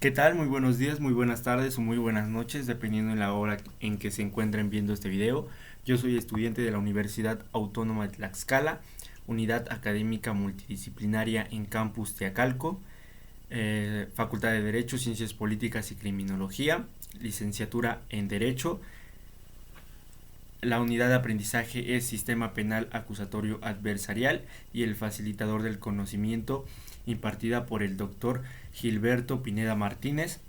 ¿Qué tal? Muy buenos días, muy buenas tardes o muy buenas noches, dependiendo de la hora en que se encuentren viendo este video. Yo soy estudiante de la Universidad Autónoma de Tlaxcala, Unidad Académica Multidisciplinaria en Campus Teacalco, Facultad de Derecho, Ciencias Políticas y Criminología, licenciatura en Derecho. La unidad de aprendizaje es Sistema Penal Acusatorio Adversarial y el facilitador del conocimiento, impartida por el doctor Gilberto Pineda Martínez.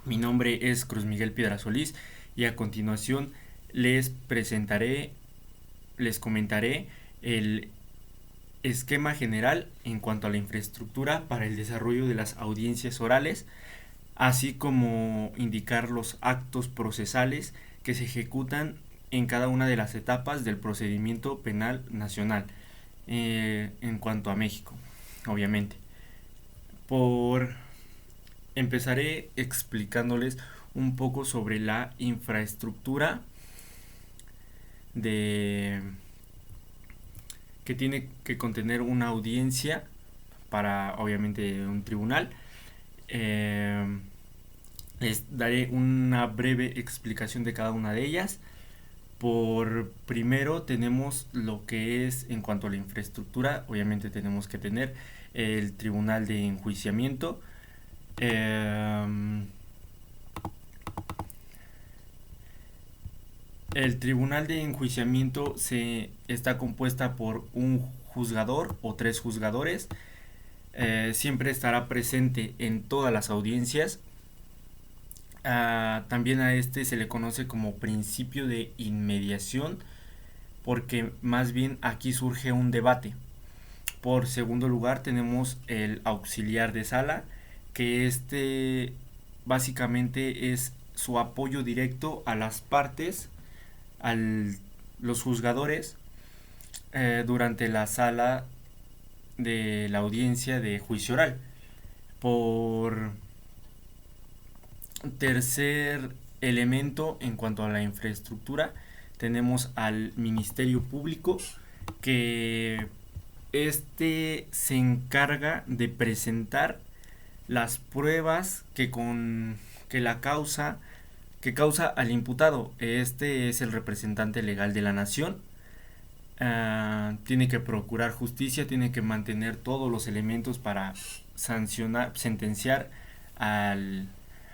Mi nombre es Cruz Miguel Piedra Solís y a continuación les comentaré el esquema general en cuanto a la infraestructura para el desarrollo de las audiencias orales, así como indicar los actos procesales que se ejecutan en cada una de las etapas del procedimiento penal nacional, en cuanto a México, obviamente. Por Empezaré explicándoles un poco sobre la infraestructura de que tiene que contener una audiencia para, obviamente, un tribunal. Eh, Les daré una breve explicación de cada una de ellas. Por primero tenemos lo que es en cuanto a la infraestructura. Obviamente tenemos que tener el tribunal de enjuiciamiento. Eh, El tribunal de enjuiciamiento está compuesta por un juzgador o tres juzgadores. Siempre estará presente en todas las audiencias. También a este se le conoce como principio de inmediación, porque más bien aquí surge un debate. Por segundo lugar tenemos el auxiliar de sala, que este básicamente es su apoyo directo a las partes, a los juzgadores, durante la sala de la audiencia de juicio oral. Por tercer elemento en cuanto a la infraestructura, tenemos al Ministerio Público, que este se encarga de presentar las pruebas que causa al imputado. Este es el representante legal de la nación. Tiene que procurar justicia, tiene que mantener todos los elementos para sentenciar al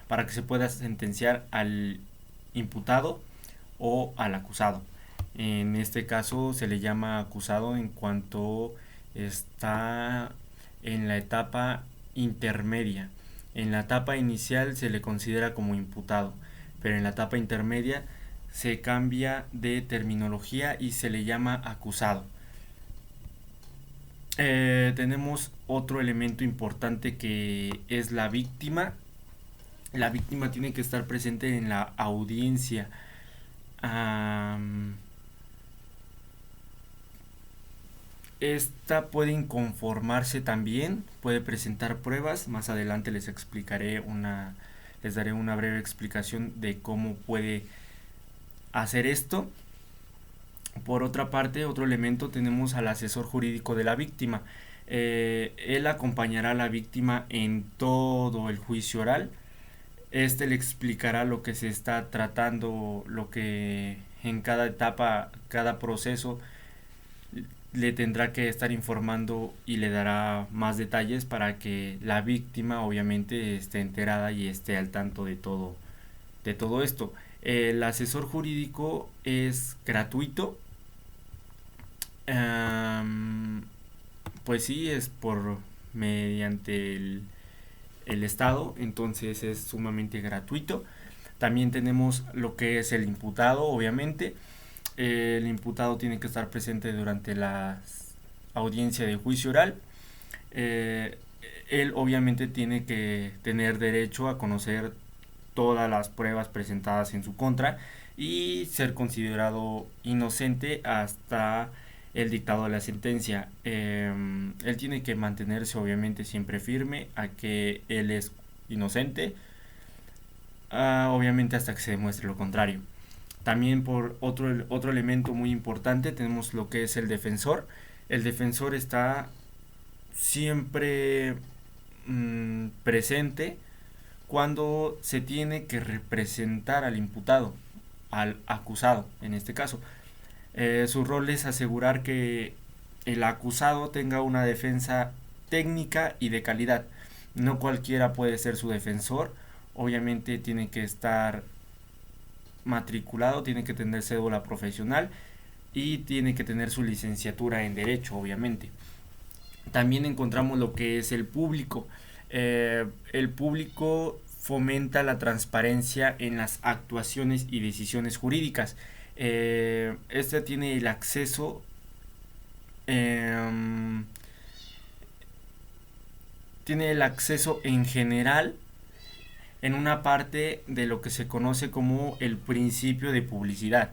para que se pueda sentenciar al imputado o al acusado. En este caso se le llama acusado en cuanto está en la etapa intermedia. En la etapa inicial se le considera como imputado, pero en la etapa intermedia se cambia de terminología y se le llama acusado. Tenemos otro elemento importante, que es la víctima. La víctima tiene que estar presente en la audiencia. Um, Esta puede inconformarse también, puede presentar pruebas. Más adelante les daré una breve explicación de cómo puede hacer esto. Por otra parte, otro elemento, tenemos al asesor jurídico de la víctima. Él acompañará a la víctima en todo el juicio oral. Este le explicará lo que se está tratando, lo que en cada etapa, cada proceso le tendrá que estar informando, y le dará más detalles para que la víctima obviamente esté enterada y esté al tanto de todo esto. El asesor jurídico es gratuito. Um, pues sí, es por mediante el Estado, entonces es sumamente gratuito. También tenemos lo que es el imputado, obviamente. El imputado tiene que estar presente durante la audiencia de juicio oral. Eh, Él obviamente tiene que tener derecho a conocer todas las pruebas presentadas en su contra y ser considerado inocente hasta el dictado de la sentencia. Él tiene que mantenerse obviamente siempre firme a que él es inocente, obviamente hasta que se demuestre lo contrario. También por otro elemento muy importante tenemos lo que es el defensor. El defensor está siempre presente cuando se tiene que representar al imputado, al acusado en este caso. Su rol es asegurar que el acusado tenga una defensa técnica y de calidad. No cualquiera puede ser su defensor, obviamente tiene que estar matriculado, tiene que tener cédula profesional y tiene que tener su licenciatura en Derecho, obviamente. También encontramos lo que es el público. El público fomenta la transparencia en las actuaciones y decisiones jurídicas. Este tiene el acceso eh, tiene el acceso en general en una parte de lo que se conoce como el principio de publicidad.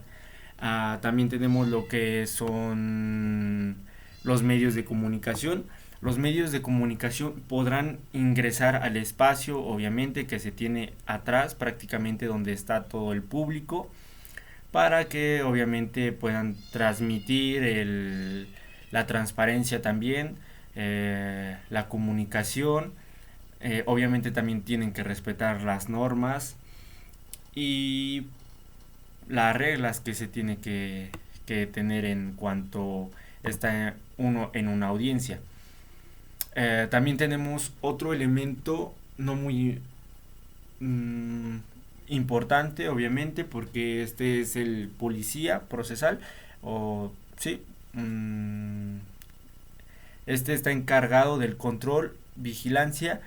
También tenemos lo que son los medios de comunicación. Los medios de comunicación podrán ingresar al espacio, obviamente, que se tiene atrás, prácticamente donde está todo el público, para que obviamente puedan transmitir la transparencia también, la comunicación. Obviamente también tienen que respetar las normas y las reglas que se tiene que tener en cuanto está uno en una audiencia. También tenemos otro elemento no muy importante, obviamente, porque este es el policía procesal, o sí, este está encargado del control, vigilancia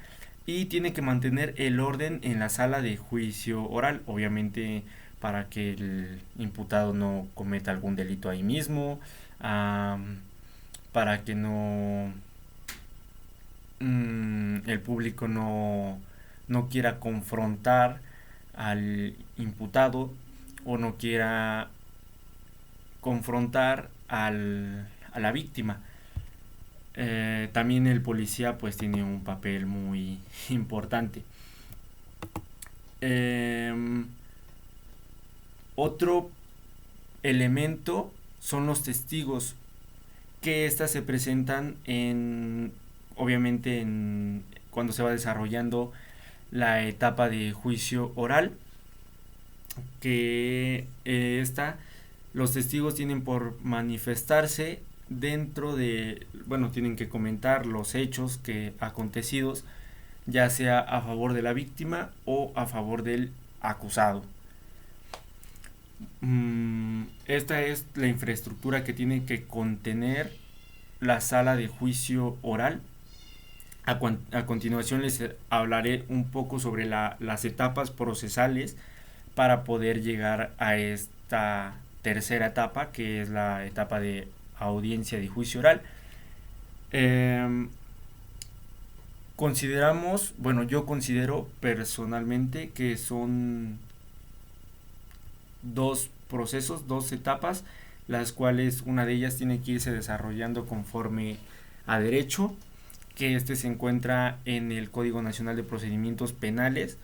y tiene que mantener el orden en la sala de juicio oral, obviamente para que el imputado no cometa algún delito ahí mismo, para que no el público no quiera confrontar al imputado o no quiera confrontar a la víctima. También el policía pues tiene un papel muy importante. Otro elemento son los testigos, que estas se presentan obviamente cuando se va desarrollando la etapa de juicio oral, que los testigos tienen por manifestarse tienen que comentar los hechos acontecidos, ya sea a favor de la víctima o a favor del acusado. Esta es la infraestructura que tiene que contener la sala de juicio oral. A continuación les hablaré un poco sobre las etapas procesales para poder llegar a esta tercera etapa, que es la etapa de audiencia de juicio oral. Yo considero personalmente que son dos procesos, dos etapas, las cuales una de ellas tiene que irse desarrollando conforme a derecho, que se encuentra en el Código Nacional de Procedimientos Penales.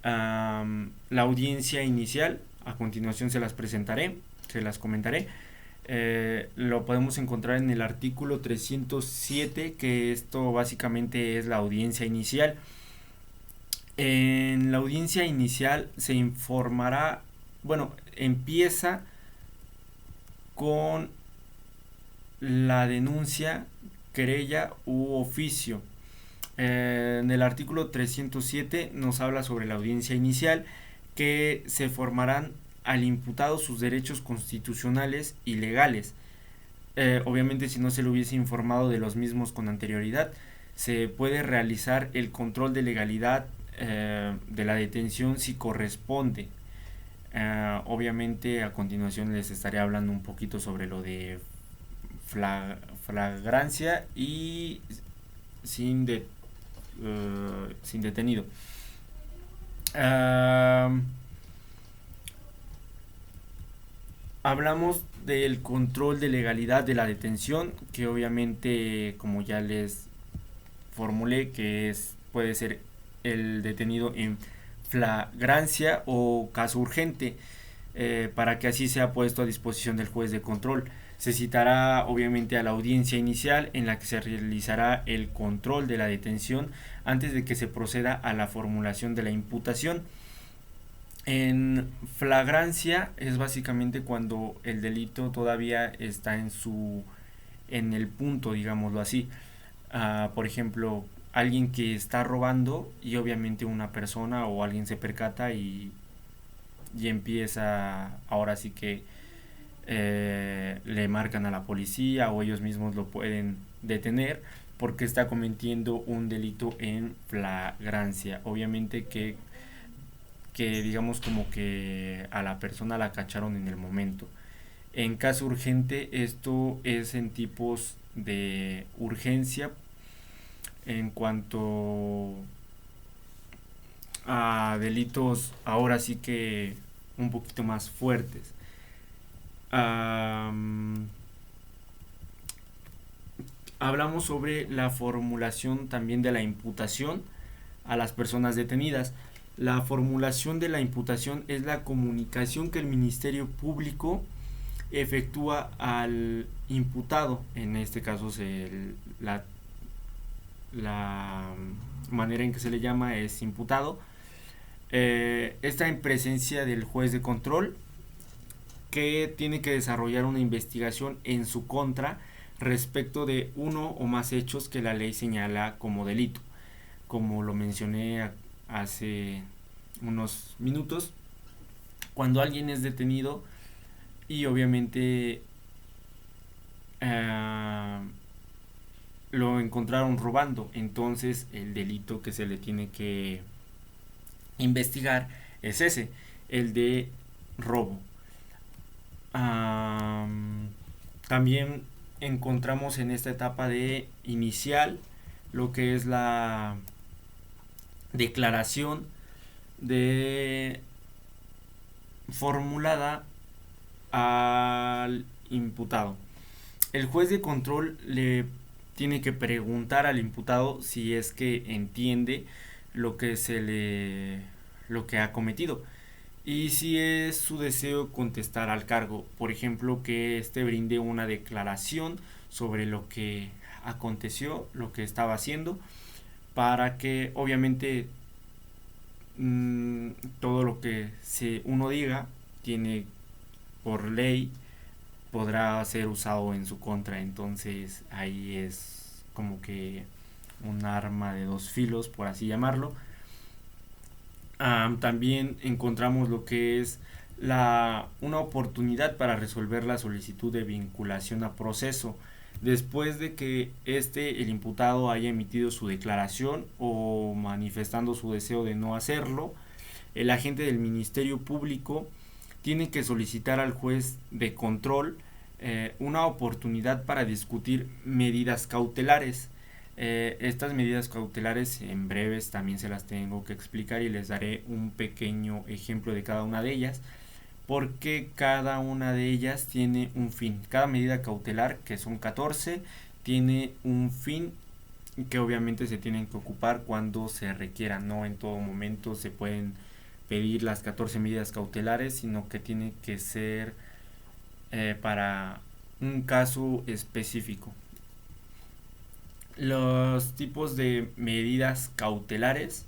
La audiencia inicial, a continuación se las comentaré. Lo podemos encontrar en el artículo 307, que esto básicamente es la audiencia inicial. En la audiencia inicial se informará, empieza con la denuncia, querella u oficio. En el artículo 307 nos habla sobre la audiencia inicial, que se formarán al imputado sus derechos constitucionales y legales. Obviamente, si no se le hubiese informado de los mismos con anterioridad, se puede realizar el control de legalidad de la detención si corresponde. Obviamente, a continuación les estaré hablando un poquito sobre lo de flagrancia y sin detenido. Hablamos del control de legalidad de la detención, que obviamente, como ya les formulé, que puede ser el detenido en flagrancia o caso urgente, para que así sea puesto a disposición del juez de control. Se citará obviamente a la audiencia inicial en la que se realizará el control de la detención antes de que se proceda a la formulación de la imputación. En flagrancia es básicamente cuando el delito todavía está en el punto, digámoslo así. Por ejemplo, alguien que está robando y obviamente una persona o alguien se percata y empieza, ahora sí que le marcan a la policía o ellos mismos lo pueden detener porque está cometiendo un delito en flagrancia. Obviamente que digamos como que a la persona la cacharon en el momento. En caso urgente, esto es en tipos de urgencia en cuanto a delitos ahora sí que un poquito más fuertes. Hablamos sobre la formulación también de la imputación a las personas detenidas. La formulación de la imputación es la comunicación que el Ministerio Público efectúa al imputado, en este caso la manera en que se le llama es imputado, está en presencia del juez de control que tiene que desarrollar una investigación en su contra respecto de uno o más hechos que la ley señala como delito. Como lo mencioné hace unos minutos, cuando alguien es detenido y obviamente lo encontraron robando, entonces el delito que se le tiene que investigar es ese, el de robo. También encontramos en esta etapa de inicial lo que es la declaración de formulada al imputado. El juez de control le tiene que preguntar al imputado si es que entiende lo que lo que ha cometido y si es su deseo contestar al cargo, por ejemplo, que éste brinde una declaración sobre lo que aconteció, lo que estaba haciendo, para que obviamente todo lo que uno diga tiene por ley podrá ser usado en su contra, entonces ahí es como que un arma de dos filos, por así llamarlo. También encontramos lo que es una oportunidad para resolver la solicitud de vinculación a proceso después de que el imputado haya emitido su declaración o manifestando su deseo de no hacerlo. El agente del Ministerio Público tiene que solicitar al juez de control una oportunidad para discutir medidas cautelares. Estas medidas cautelares en breves también se las tengo que explicar y les daré un pequeño ejemplo de cada una de ellas, porque cada una de ellas tiene un fin. Cada medida cautelar, que son 14, tiene un fin que obviamente se tienen que ocupar cuando se requiera. No en todo momento se pueden pedir las 14 medidas cautelares, sino que tiene que ser para un caso específico. Los tipos de medidas cautelares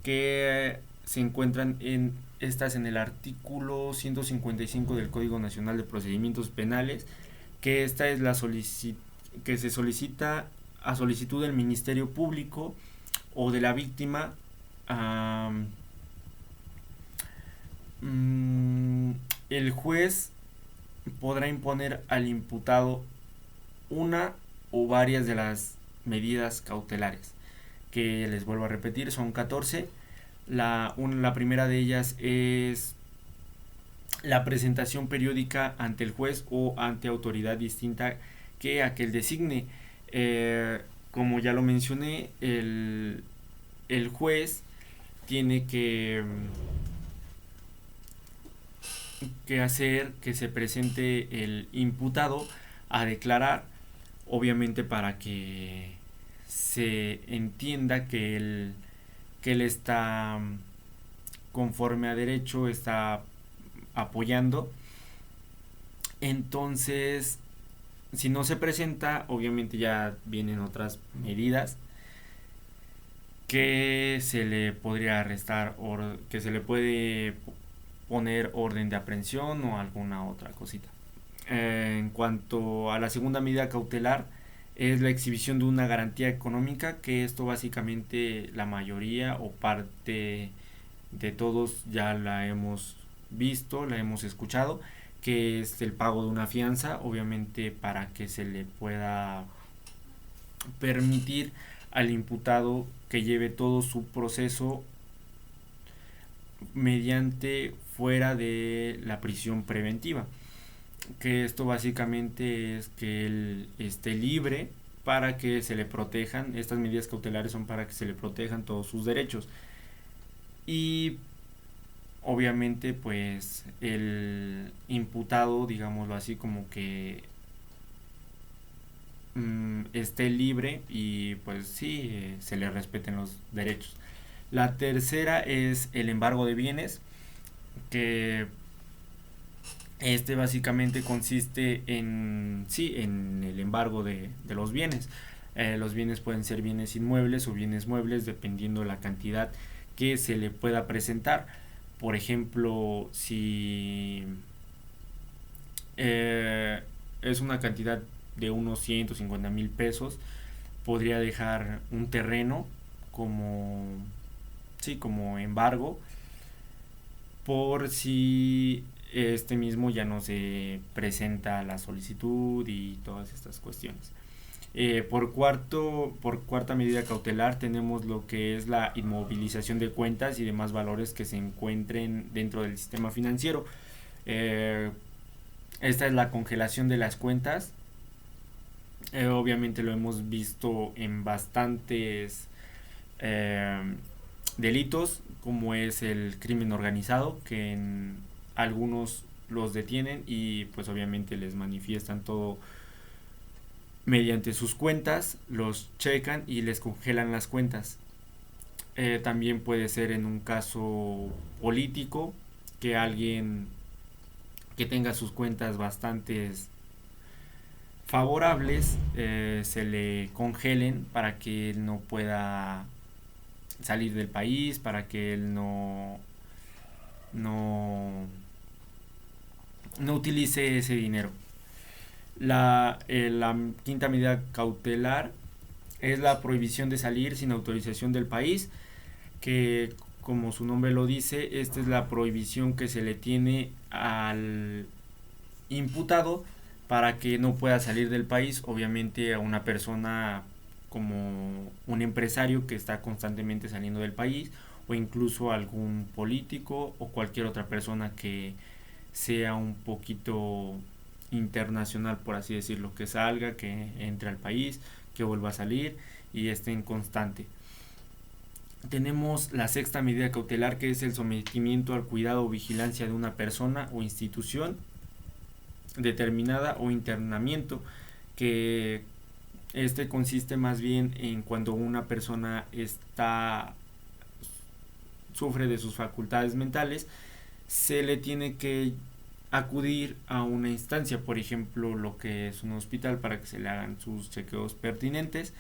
que se encuentran en el artículo 155 del Código Nacional de Procedimientos Penales, que esta es que se solicita a solicitud del Ministerio Público o de la víctima. El juez podrá imponer al imputado una o varias de las medidas cautelares, que les vuelvo a repetir, son 14. La primera de ellas es la presentación periódica ante el juez o ante autoridad distinta que aquel designe. Como ya lo mencioné, el juez tiene que hacer que se presente el imputado a declarar, obviamente para que se entienda que él está conforme a derecho, está apoyando. Entonces Si no se presenta, obviamente ya vienen otras medidas que se le podría arrestar o que se le puede poner orden de aprehensión o alguna otra cosita. En cuanto a la segunda medida cautelar, es la exhibición de una garantía económica, que esto básicamente la mayoría o parte de todos ya la hemos visto, la hemos escuchado, que es el pago de una fianza, obviamente para que se le pueda permitir al imputado que lleve todo su proceso mediante fuera de la prisión preventiva, que esto básicamente es que él esté libre para que se le protejan, estas medidas cautelares son para que se le protejan todos sus derechos y obviamente pues el imputado, digámoslo así, como que esté libre y pues sí, se le respeten los derechos. La tercera es el embargo de bienes, que este básicamente consiste en, sí, en el embargo de los bienes. Los bienes pueden ser bienes inmuebles o bienes muebles dependiendo de la cantidad que se le pueda presentar. Por ejemplo, si eh, es una cantidad de unos 150,000 pesos, podría dejar un terreno como, sí, como embargo por si este mismo ya no se presenta la solicitud y todas estas cuestiones. Por cuarta medida cautelar tenemos lo que es la inmovilización de cuentas y demás valores que se encuentren dentro del sistema financiero. Eh, Esta es la congelación de las cuentas. Obviamente lo hemos visto en bastantes eh, delitos, como es el crimen organizado, que en algunos los detienen y pues obviamente les manifiestan todo mediante sus cuentas, los checan y les congelan las cuentas. También puede ser en un caso político, que alguien que tenga sus cuentas bastante favorables se le congelen para que él no pueda salir del país, para que él no, no utilice ese dinero. La quinta medida cautelar es la prohibición de salir sin autorización del país, que como su nombre lo dice, esta es la prohibición que se le tiene al imputado para que no pueda salir del país. Obviamente a una persona como un empresario que está constantemente saliendo del país, o incluso algún político o cualquier otra persona que sea un poquito internacional, por así decirlo, que salga, que entre al país, que vuelva a salir y esté en constante. Tenemos la sexta medida cautelar, que es el sometimiento al cuidado o vigilancia de una persona o institución determinada o internamiento, que este consiste más bien en cuando una persona sufre de sus facultades mentales, se le tiene que acudir a una instancia, por ejemplo lo que es un hospital, para que se le hagan sus chequeos pertinentes.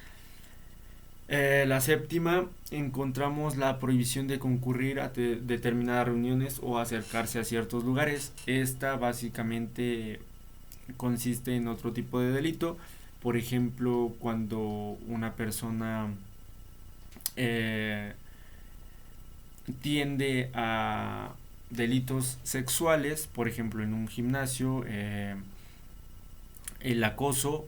La séptima, encontramos la prohibición de concurrir a determinadas reuniones o acercarse a ciertos lugares. Esta básicamente consiste en otro tipo de delito, por ejemplo cuando una persona eh, tiende a delitos sexuales, por ejemplo en un gimnasio, el acoso,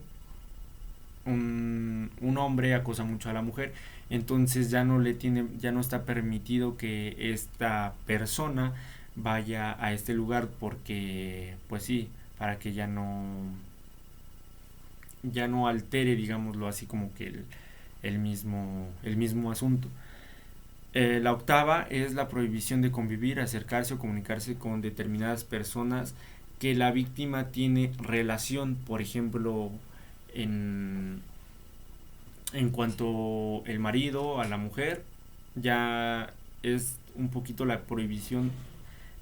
un hombre acosa mucho a la mujer, entonces ya no está permitido que esta persona vaya a este lugar, porque pues sí, para que ya no altere, digámoslo así, como que el mismo asunto. La octava es la prohibición de convivir, acercarse o comunicarse con determinadas personas que la víctima tiene relación, por ejemplo, en, en cuanto el marido a la mujer, ya es un poquito la prohibición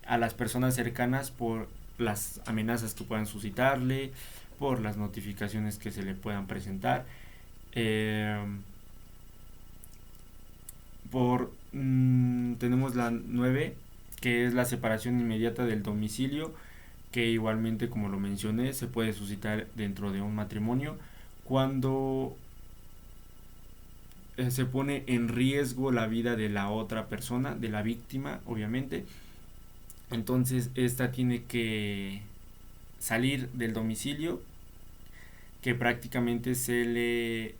a las personas cercanas por las amenazas que puedan suscitarle, por las notificaciones que se le puedan presentar. Tenemos la 9, que es la separación inmediata del domicilio, que igualmente, como lo mencioné, se puede suscitar dentro de un matrimonio cuando se pone en riesgo la vida de la otra persona, de la víctima, obviamente. Entonces esta tiene que salir del domicilio, que prácticamente se le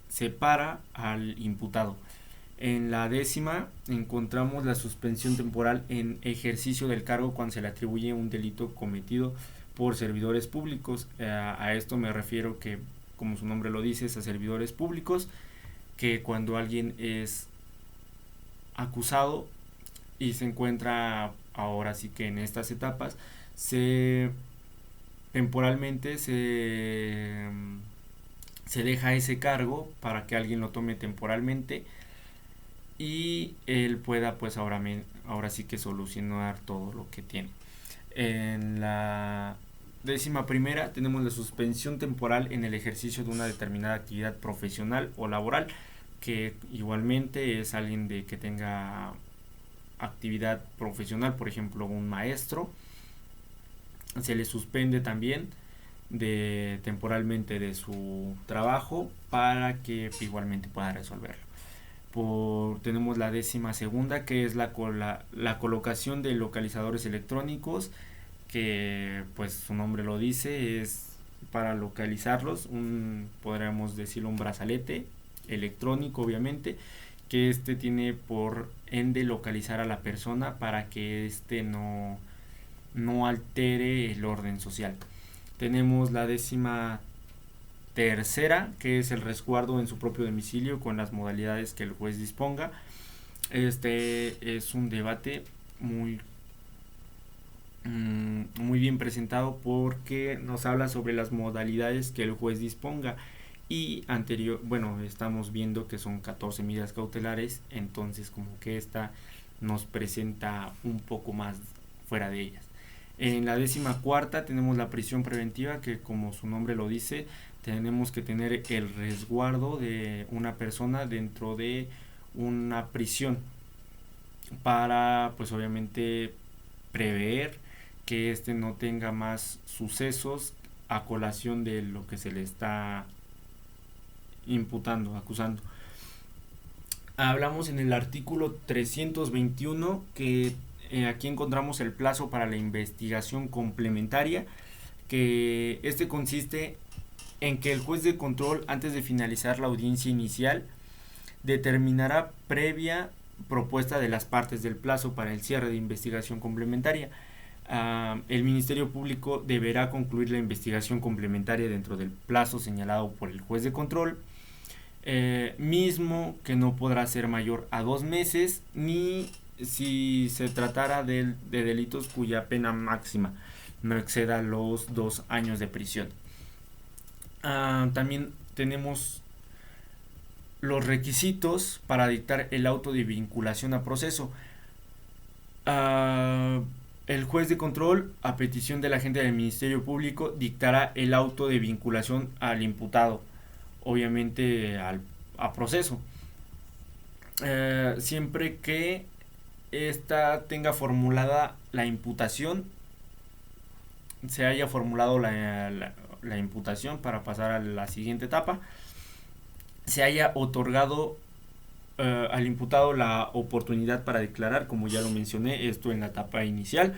separa al imputado. En la 10ª encontramos la suspensión temporal en ejercicio del cargo cuando se le atribuye un delito cometido por servidores públicos. A esto me refiero que, como su nombre lo dice, es a servidores públicos, que cuando alguien es acusado y se encuentra ahora sí que en estas etapas, temporalmente se deja ese cargo para que alguien lo tome temporalmente y él pueda pues ahora sí que solucionar todo lo que tiene. En la 11ª tenemos la suspensión temporal en el ejercicio de una determinada actividad profesional o laboral, que igualmente es alguien que tenga actividad profesional, por ejemplo un maestro, se le suspende también temporalmente de su trabajo para que igualmente pueda resolverlo. Tenemos la 12ª, que es la colocación de localizadores electrónicos, que pues su nombre lo dice, es para localizarlos, podríamos decirlo un brazalete electrónico, obviamente, que tiene por ende localizar a la persona para que no altere el orden social. Tenemos la 13ª, que es el resguardo en su propio domicilio con las modalidades que el juez disponga. Este es un debate muy bien presentado, porque nos habla sobre las modalidades que el juez disponga, y estamos viendo que son 14 medidas cautelares, entonces como que esta nos presenta un poco más fuera de ellas. En la 14ª tenemos la prisión preventiva, que como su nombre lo dice, tenemos que tener el resguardo de una persona dentro de una prisión para pues obviamente prever que no tenga más sucesos a colación de lo que se le está imputando, acusando. Hablamos en el artículo 321 que aquí encontramos el plazo para la investigación complementaria, que consiste en que el juez de control, antes de finalizar la audiencia inicial, determinará previa propuesta de las partes del plazo para el cierre de investigación complementaria. El Ministerio Público deberá concluir la investigación complementaria dentro del plazo señalado por el juez de control, mismo que no podrá ser mayor a 2 meses, ni si se tratara de delitos cuya pena máxima no exceda los 2 años de prisión. También tenemos los requisitos para dictar el auto de vinculación a proceso. El juez de control, a petición del agente del Ministerio Público, dictará el auto de vinculación al imputado, obviamente a proceso, siempre que ésta tenga formulada la imputación, se haya formulado la imputación para pasar a la siguiente etapa, se haya otorgado al imputado la oportunidad para declarar, como ya lo mencioné, esto en la etapa inicial.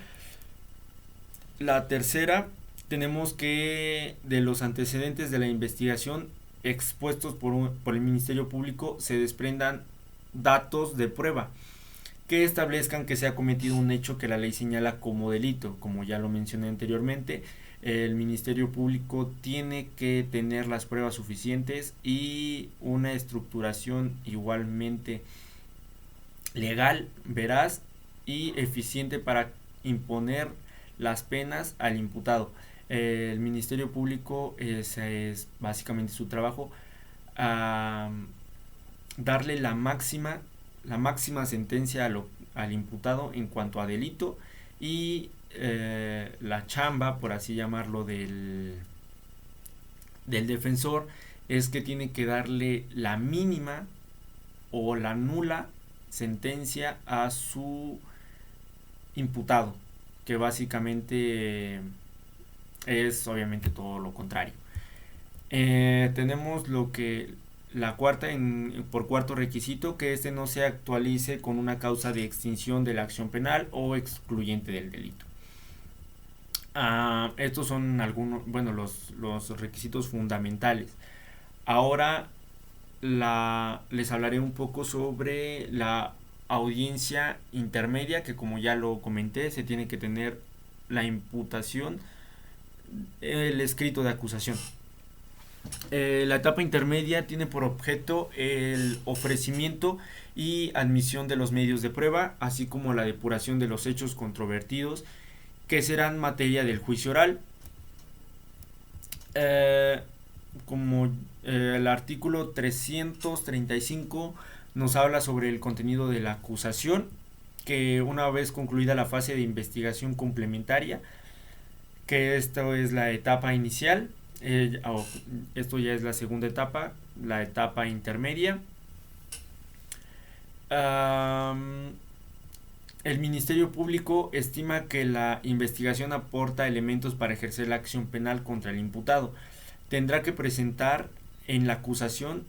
La tercera, tenemos que de los antecedentes de la investigación expuestos por el Ministerio Público se desprendan datos de prueba que establezcan que se ha cometido un hecho que la ley señala como delito. Como ya lo mencioné anteriormente, el Ministerio Público tiene que tener las pruebas suficientes y una estructuración igualmente legal, veraz y eficiente para imponer las penas al imputado. El Ministerio Público es básicamente su trabajo, darle la máxima sentencia al imputado en cuanto a delito, y la chamba, por así llamarlo, del del defensor es que tiene que darle la mínima o la nula sentencia a su imputado, que básicamente es obviamente todo lo contrario. Tenemos lo que la cuarta por cuarto requisito, que este no se actualice con una causa de extinción de la acción penal o excluyente del delito. Estos son algunos, bueno, los requisitos fundamentales. Ahora les hablaré un poco sobre la audiencia intermedia, que como ya lo comenté, se tiene que tener la imputación, el escrito de acusación. La etapa intermedia tiene por objeto el ofrecimiento y admisión de los medios de prueba, así como la depuración de los hechos controvertidos que serán materia del juicio oral. Como el artículo 335 nos habla sobre el contenido de la acusación, que una vez concluida la fase de investigación complementaria, que esto es la etapa inicial, esto ya es la segunda etapa, la etapa intermedia. El Ministerio Público estima que la investigación aporta elementos para ejercer la acción penal contra el imputado. Tendrá que presentar en la acusación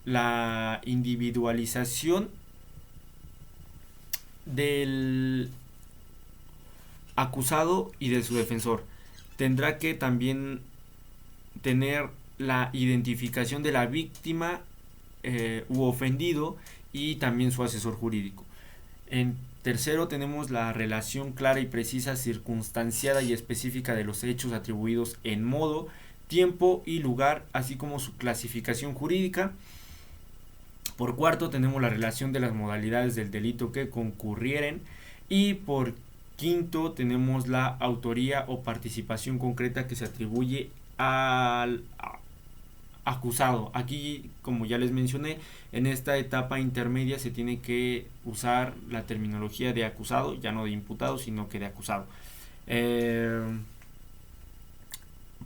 la individualización del acusado y de su defensor. Tendrá que también tener la identificación de la víctima u ofendido y también su asesor jurídico. En tercero, tenemos la relación clara y precisa, circunstanciada y específica de los hechos atribuidos en modo, tiempo y lugar, así como su clasificación jurídica. Por cuarto, tenemos la relación de las modalidades del delito que concurrieren. Y por quinto, tenemos la autoría o participación concreta que se atribuye al acusado. Aquí, como ya les mencioné, en esta etapa intermedia se tiene que usar la terminología de acusado, ya no de imputado, sino que de acusado.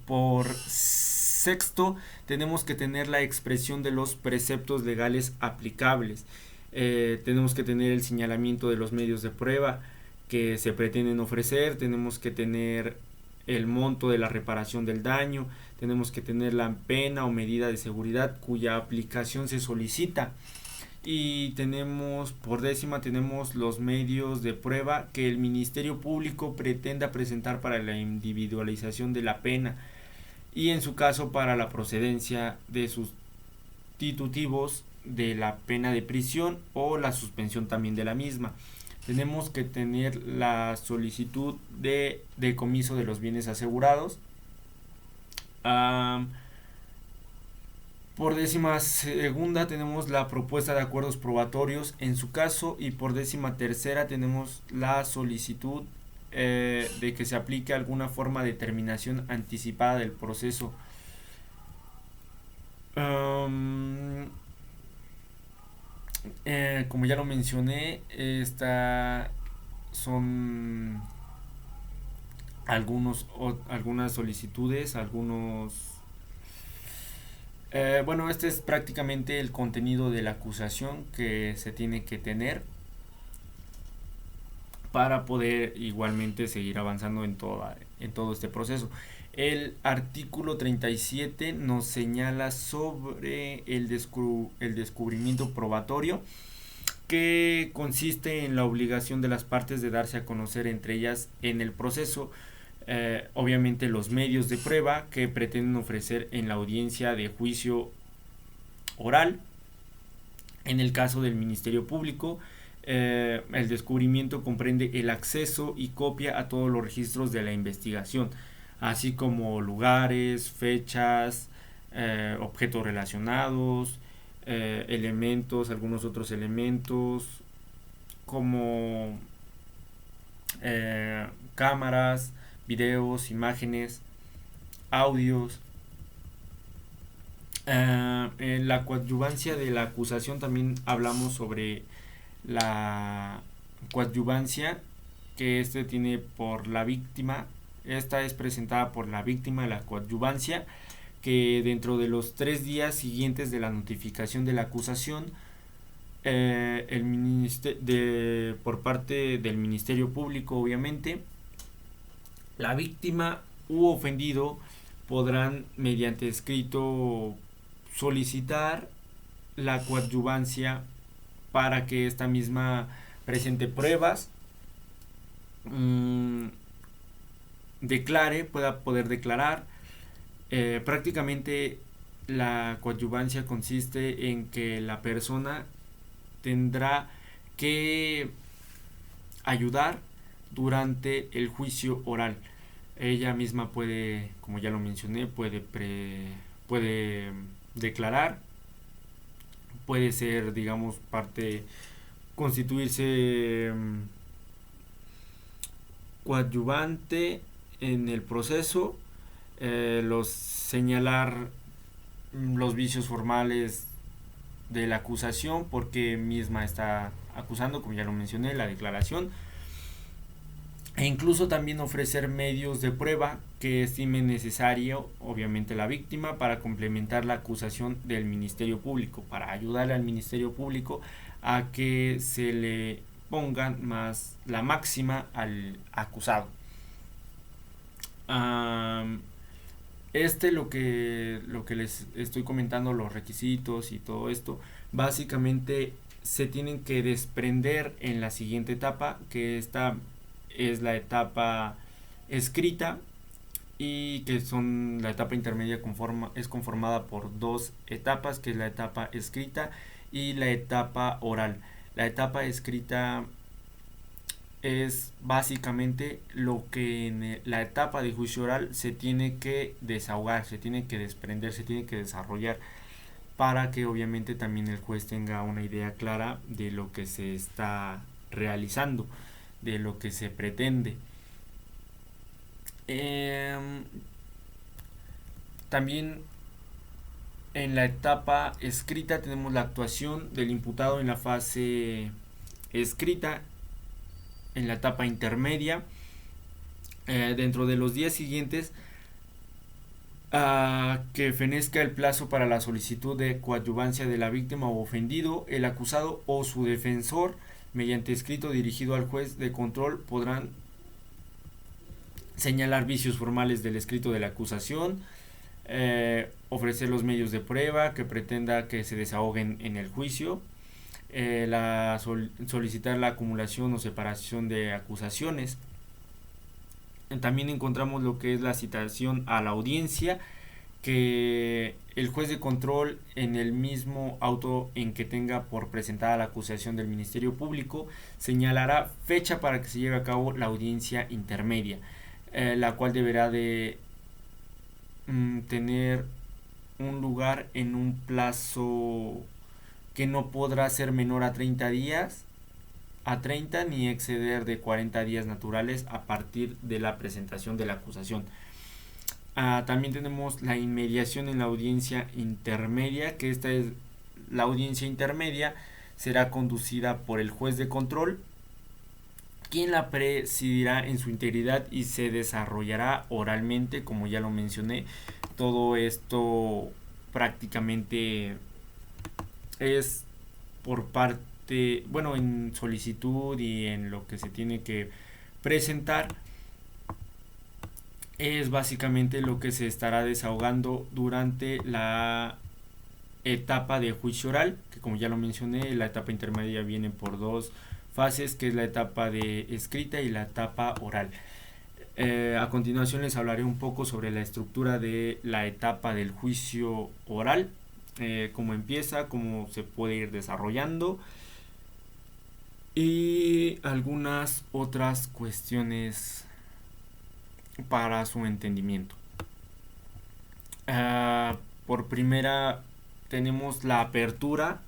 Por sexto, tenemos que tener la expresión de los preceptos legales aplicables. Tenemos que tener el señalamiento de los medios de prueba que se pretenden ofrecer. Tenemos que tener el monto de la reparación del daño. Tenemos que tener la pena o medida de seguridad cuya aplicación se solicita. Y tenemos, por décima, tenemos los medios de prueba que el Ministerio Público pretenda presentar para la individualización de la pena y en su caso para la procedencia de sustitutivos de la pena de prisión o la suspensión también de la misma. Tenemos que tener la solicitud de decomiso de los bienes asegurados. Por décima segunda tenemos la propuesta de acuerdos probatorios en su caso, y por décima tercera tenemos la solicitud de que se aplique alguna forma de terminación anticipada del proceso. Como ya lo mencioné, estas son algunas solicitudes, bueno, este es prácticamente el contenido de la acusación que se tiene que tener para poder igualmente seguir avanzando en todo este proceso. El artículo 37 nos señala sobre el descubrimiento probatorio, que consiste en la obligación de las partes de darse a conocer entre ellas en el proceso, obviamente los medios de prueba que pretenden ofrecer en la audiencia de juicio oral. En el caso del Ministerio Público, el descubrimiento comprende el acceso y copia a todos los registros de la investigación, así como lugares, fechas, objetos relacionados, elementos, algunos otros elementos como cámaras, videos, imágenes, audios. En la coadyuvancia de la acusación también hablamos sobre la coadyuvancia que tiene por la víctima. Esta es presentada por la víctima de la coadyuvancia, que dentro de los 3 días siguientes de la notificación de la acusación, por parte del Ministerio Público, obviamente, la víctima u ofendido podrán mediante escrito solicitar la coadyuvancia para que esta misma presente pruebas, pueda poder declarar. Prácticamente la coadyuvancia consiste en que la persona tendrá que ayudar durante el juicio oral. Ella misma puede, como ya lo mencioné, puede declarar, puede ser, digamos, constituirse coadyuvante en el proceso, señalar los vicios formales de la acusación, porque misma está acusando, como ya lo mencioné, la declaración, e incluso también ofrecer medios de prueba que estime necesario, obviamente, la víctima, para complementar la acusación del Ministerio Público, para ayudarle al Ministerio Público a que se le pongan la máxima al acusado. Lo que les estoy comentando, los requisitos y todo esto, básicamente se tienen que desprender en la siguiente etapa, que esta es la etapa escrita, y que la etapa intermedia es conformada por 2 etapas, que es la etapa escrita y la etapa oral. La etapa escrita es básicamente lo que en la etapa de juicio oral se tiene que desahogar, se tiene que desprender, se tiene que desarrollar, para que obviamente también el juez tenga una idea clara de lo que se está realizando, de lo que se pretende. También en la etapa escrita tenemos la actuación del imputado en la fase escrita. En la etapa intermedia, dentro de los días siguientes a que fenezca el plazo para la solicitud de coadyuvancia de la víctima o ofendido, el acusado o su defensor, mediante escrito dirigido al juez de control, podrán señalar vicios formales del escrito de la acusación, ofrecer los medios de prueba que pretenda que se desahoguen en el juicio, solicitar la acumulación o separación de acusaciones. También encontramos lo que es la citación a la audiencia, que el juez de control, en el mismo auto en que tenga por presentada la acusación del Ministerio Público, señalará fecha para que se lleve a cabo la audiencia intermedia, la cual deberá de tener un lugar en un plazo que no podrá ser menor a 30 días, ni exceder de 40 días naturales a partir de la presentación de la acusación. También tenemos la inmediación en la audiencia intermedia, que esta es la audiencia intermedia, será conducida por el juez de control, quien la presidirá en su integridad y se desarrollará oralmente, como ya lo mencioné. Todo esto prácticamente es por parte, en solicitud y en lo que se tiene que presentar, es básicamente lo que se estará desahogando durante la etapa de juicio oral, que como ya lo mencioné, la etapa intermedia viene por 2 fases, que es la etapa de escrita y la etapa oral. A continuación les hablaré un poco sobre la estructura de la etapa del juicio oral, cómo empieza, cómo se puede ir desarrollando y algunas otras cuestiones para su entendimiento. Por primera tenemos la apertura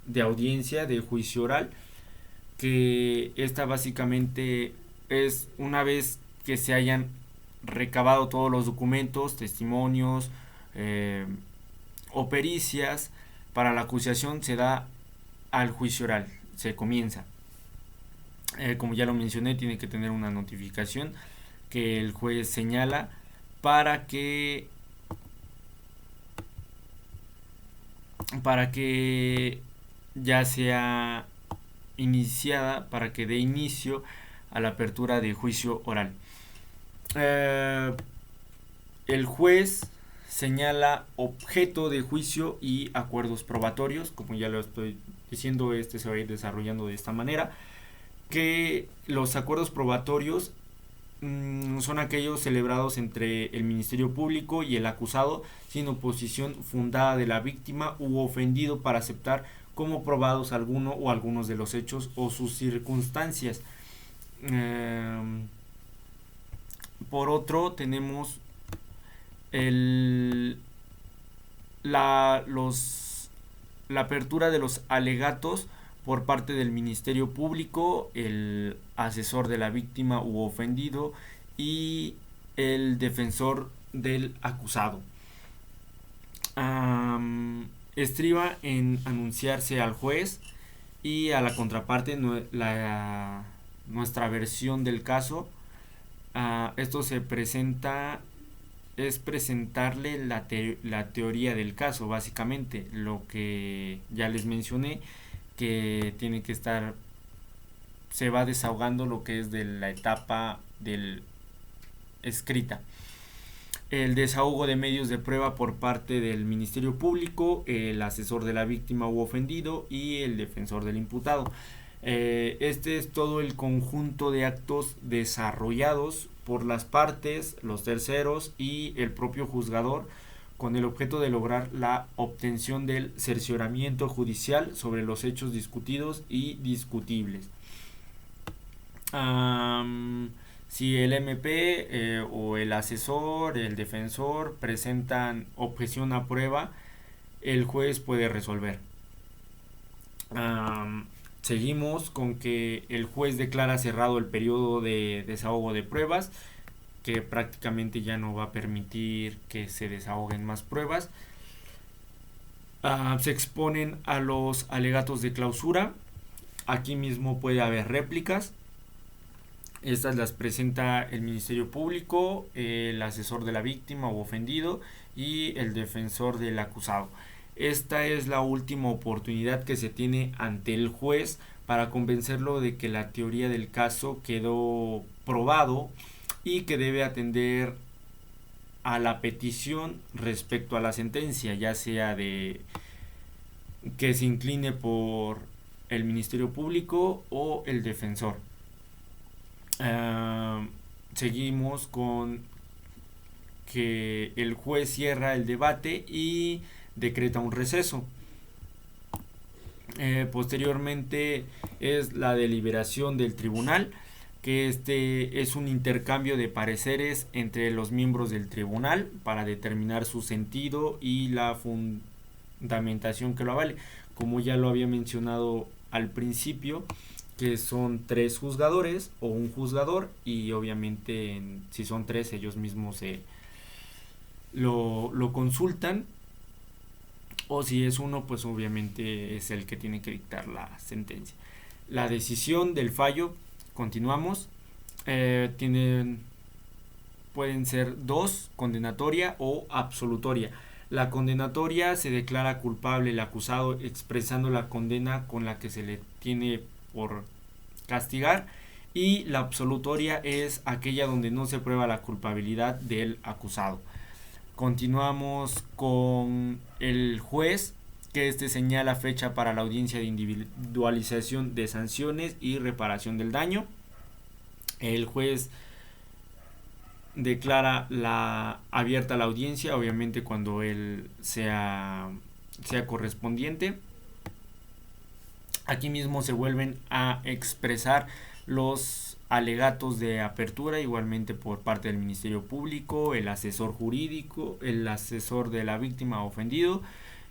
de audiencia de juicio oral, que esta básicamente es una vez que se hayan recabado todos los documentos, testimonios o pericias para la acusación, se da al juicio oral, se comienza. Como ya lo mencioné, tiene que tener una notificación que el juez señala para que para que ya sea iniciada, para que dé inicio a la apertura de juicio oral. El juez señala objeto de juicio y acuerdos probatorios, como ya lo estoy diciendo, este se va a ir desarrollando de esta manera, que los acuerdos probatorios son aquellos celebrados entre el Ministerio Público y el acusado sin oposición fundada de la víctima u ofendido para aceptar como probados alguno o algunos de los hechos o sus circunstancias. Por otro, tenemos el, la apertura de los alegatos por parte del Ministerio Público, el asesor de la víctima u ofendido y el defensor del acusado. Estriba en anunciarse al juez y a la contraparte nuestra versión del caso. Esto se presenta, es presentarle la teoría del caso, básicamente, lo que ya les mencioné, que tiene que estar, se va desahogando lo que es de la etapa del escrita. El desahogo de medios de prueba por parte del Ministerio Público, el asesor de la víctima u ofendido y el defensor del imputado. Este es todo el conjunto de actos desarrollados por las partes, los terceros y el propio juzgador con el objeto de lograr la obtención del cercioramiento judicial sobre los hechos discutidos y discutibles. Si el MP o el asesor, el defensor presentan objeción a prueba, el juez puede resolver. Seguimos con que el juez declara cerrado el periodo de desahogo de pruebas, que prácticamente ya no va a permitir que se desahoguen más pruebas. Se exponen a los alegatos de clausura. Aquí mismo puede haber réplicas. Estas las presenta el Ministerio Público, el asesor de la víctima u ofendido y el defensor del acusado. Esta es la última oportunidad que se tiene ante el juez para convencerlo de que la teoría del caso quedó probado y que debe atender a la petición respecto a la sentencia, ya sea de que se incline por el Ministerio Público o el defensor. Seguimos con que el juez cierra el debate y decreta un receso. Posteriormente es la deliberación del tribunal, que este es un intercambio de pareceres entre los miembros del tribunal para determinar su sentido y la fundamentación que lo avale. Como ya lo había mencionado al principio, que son 3 juzgadores o un juzgador, y obviamente si son 3 ellos mismos lo consultan, o si es uno pues obviamente es el que tiene que dictar la sentencia. La decisión del fallo, continuamos, pueden ser 2, condenatoria o absolutoria. La condenatoria se declara culpable el acusado expresando la condena con la que se le tiene por castigar, y la absolutoria es aquella donde no se prueba la culpabilidad del acusado. Continuamos con el juez, que este señala fecha para la audiencia de individualización de sanciones y reparación del daño. El juez declara abierta la audiencia, obviamente cuando él sea correspondiente. Aquí mismo se vuelven a expresar los alegatos de apertura, igualmente por parte del Ministerio Público, el asesor jurídico, el asesor de la víctima ofendido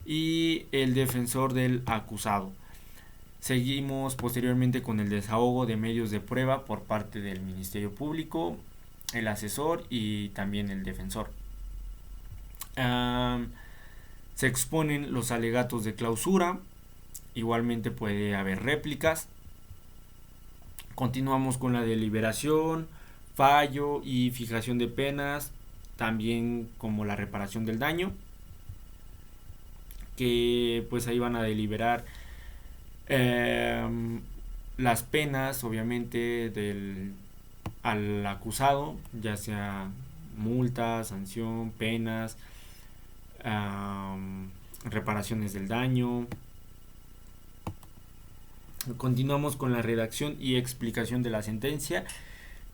y el defensor del acusado. Seguimos posteriormente con el desahogo de medios de prueba por parte del Ministerio Público, el asesor y también el defensor. Se exponen los alegatos de clausura. Igualmente puede haber réplicas. Continuamos con la deliberación, fallo y fijación de penas, también como la reparación del daño, que pues ahí van a deliberar las penas, obviamente, al acusado, ya sea multa, sanción, penas, reparaciones del daño. Continuamos con la redacción y explicación de la sentencia,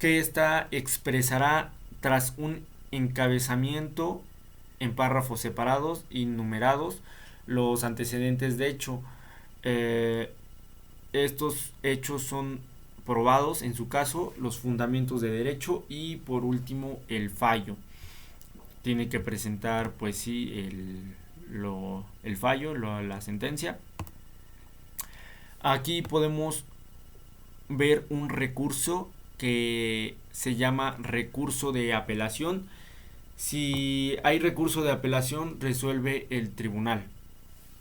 que ésta expresará tras un encabezamiento en párrafos separados y numerados los antecedentes de hecho. Estos hechos son probados, en su caso, los fundamentos de derecho y por último el fallo. Tiene que presentar pues sí el fallo, la sentencia. Aquí podemos ver un recurso que se llama recurso de apelación. Si hay recurso de apelación, resuelve el tribunal.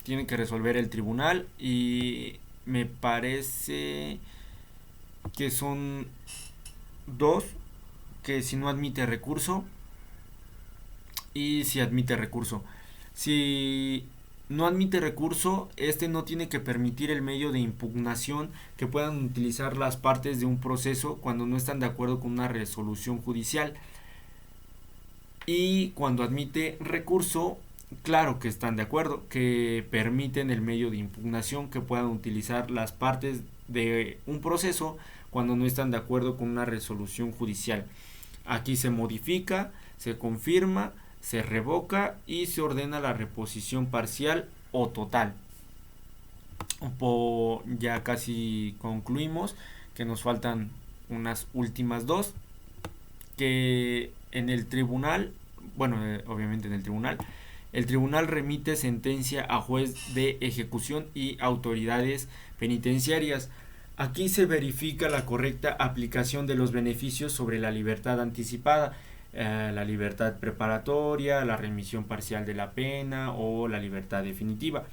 Tiene que resolver el tribunal y me parece que son dos, que si no admite recurso y si admite recurso. Si no admite recurso, este no tiene que permitir el medio de impugnación que puedan utilizar las partes de un proceso cuando no están de acuerdo con una resolución judicial. Y cuando admite recurso, claro que están de acuerdo, que permiten el medio de impugnación que puedan utilizar las partes de un proceso cuando no están de acuerdo con una resolución judicial. Aquí se modifica, se confirma, se revoca y se ordena la reposición parcial o total. Ya casi concluimos, que nos faltan unas últimas dos, que en el tribunal, bueno, obviamente en el tribunal remite sentencia a juez de ejecución y autoridades penitenciarias. Aquí se verifica la correcta aplicación de los beneficios sobre la libertad anticipada, la libertad preparatoria, la remisión parcial de la pena o la libertad definitiva.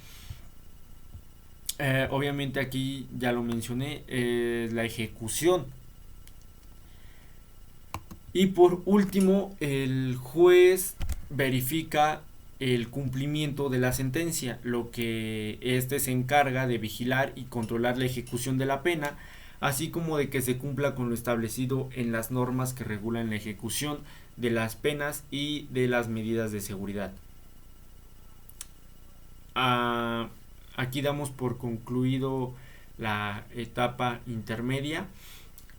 Obviamente aquí ya lo mencioné, la ejecución. Y por último, el juez verifica el cumplimiento de la sentencia, lo que éste se encarga de vigilar y controlar la ejecución de la pena, así como de que se cumpla con lo establecido en las normas que regulan la ejecución de las penas y de las medidas de seguridad. Aquí damos por concluido la etapa intermedia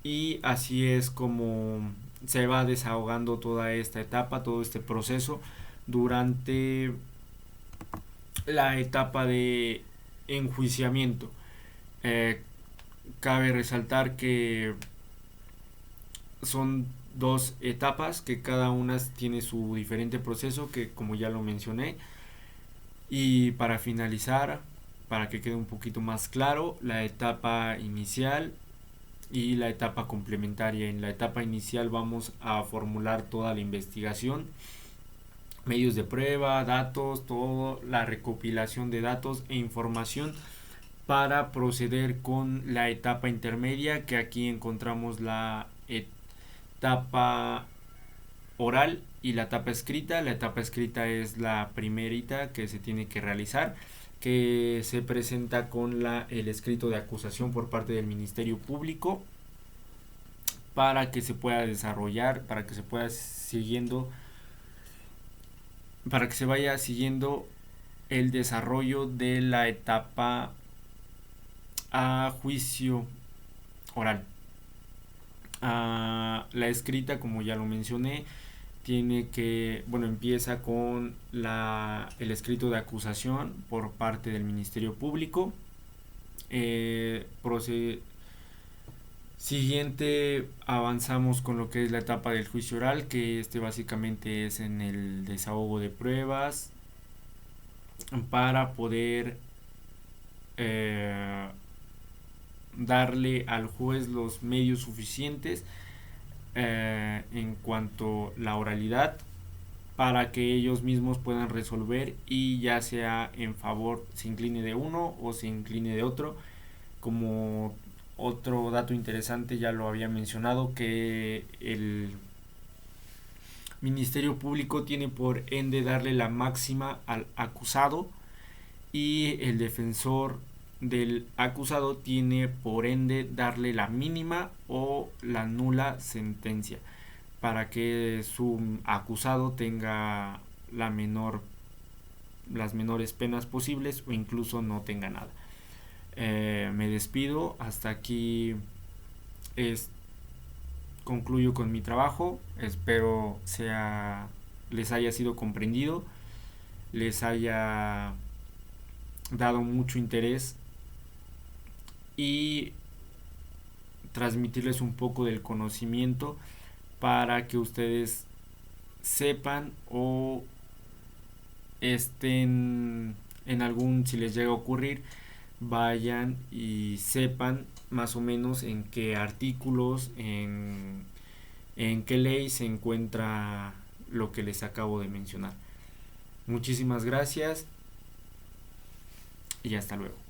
y así es como se va desahogando toda esta etapa, todo este proceso durante la etapa de enjuiciamiento. Cabe resaltar que son dos etapas, que cada una tiene su diferente proceso, que como ya lo mencioné. Y para finalizar, para que quede un poquito más claro, la etapa inicial y la etapa complementaria. En la etapa inicial vamos a formular toda la investigación, medios de prueba, datos, toda la recopilación de datos e información para proceder con la etapa intermedia, que aquí encontramos la etapa oral y la etapa escrita. La etapa escrita es la primerita que se tiene que realizar, que se presenta con el escrito de acusación por parte del Ministerio Público para que se pueda desarrollar, para que se pueda para que se vaya siguiendo el desarrollo de la etapa a juicio oral. La escrita, como ya lo mencioné, empieza con el escrito de acusación por parte del Ministerio Público. Siguiente, avanzamos con lo que es la etapa del juicio oral, que básicamente es en el desahogo de pruebas para poder darle al juez los medios suficientes en cuanto a la oralidad para que ellos mismos puedan resolver y ya sea en favor, se incline de uno o se incline de otro. Como otro dato interesante, ya lo había mencionado, que el Ministerio Público tiene por ende darle la máxima al acusado y el defensor del acusado tiene por ende darle la mínima o la nula sentencia para que su acusado tenga las menores penas posibles o incluso no tenga nada. Me despido, hasta aquí concluyo con mi trabajo, espero les haya sido comprendido, les haya dado mucho interés y transmitirles un poco del conocimiento para que ustedes sepan o estén si les llega a ocurrir, vayan y sepan más o menos en qué artículos, en qué ley se encuentra lo que les acabo de mencionar. Muchísimas gracias y hasta luego.